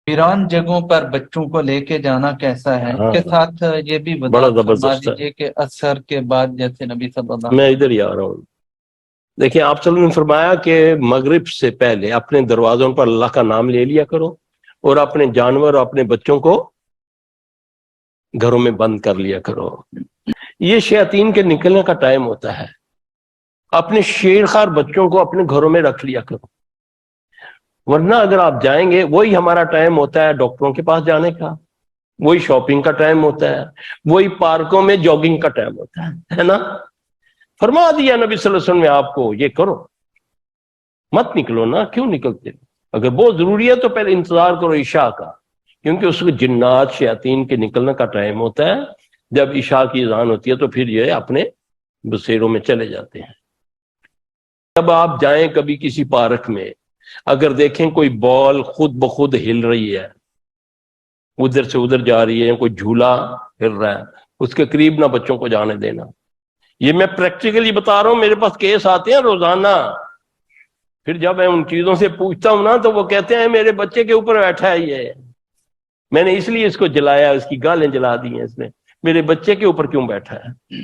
ویران جگہوں پر بچوں کو لے کے جانا کیسا ہے؟ اس کے ساتھ یہ بھی بڑا وضاحت فرما زبردست ہے۔ دیجیے کہ اثر کے بعد جیسے نبی صلی اللہ میں علیہ ادھر ہی آ رہا ہوں۔ دیکھیں آپ صلی اللہ علیہ وسلم نے فرمایا کہ مغرب سے پہلے اپنے دروازوں پر اللہ کا نام لے لیا کرو، اور اپنے جانور اور اپنے بچوں کو گھروں میں بند کر لیا کرو۔ یہ شیاطین کے نکلنے کا ٹائم ہوتا ہے۔ اپنے شیرخوار بچوں کو اپنے گھروں میں رکھ لیا کرو، ورنہ اگر آپ جائیں گے، وہی ہمارا ٹائم ہوتا ہے ڈاکٹروں کے پاس جانے کا، وہی شاپنگ کا ٹائم ہوتا ہے، وہی پارکوں میں جاگنگ کا ٹائم ہوتا ہے نا؟ فرما دیا نبی صلی اللہ علیہ وسلم نے آپ کو، یہ کرو، مت نکلو نا۔ کیوں نکلتے؟ اگر بہت ضروری ہے تو پہلے انتظار کرو عشاء کا، کیونکہ اس کو جنات شیاطین کے نکلنے کا ٹائم ہوتا ہے۔ جب عشاء کی اذان ہوتی ہے تو پھر یہ اپنے بسیروں میں چلے جاتے ہیں۔ جب آپ جائیں کبھی کسی پارک میں، اگر دیکھیں کوئی بال خود بخود ہل رہی ہے، ادھر سے ادھر جا رہی ہے، کوئی جھولا ہل رہا ہے، اس کے قریب نہ بچوں کو جانے دینا۔ یہ میں پریکٹیکلی بتا رہا ہوں، میرے پاس کیس آتے ہیں روزانہ۔ پھر جب میں ان چیزوں سے پوچھتا ہوں نا تو وہ کہتے ہیں میرے بچے کے اوپر بیٹھا ہے یہ، میں نے اس لیے اس کو جلایا، اس کی گالیں جلا دی ہیں اس نے، میرے بچے کے اوپر کیوں بیٹھا ہے؟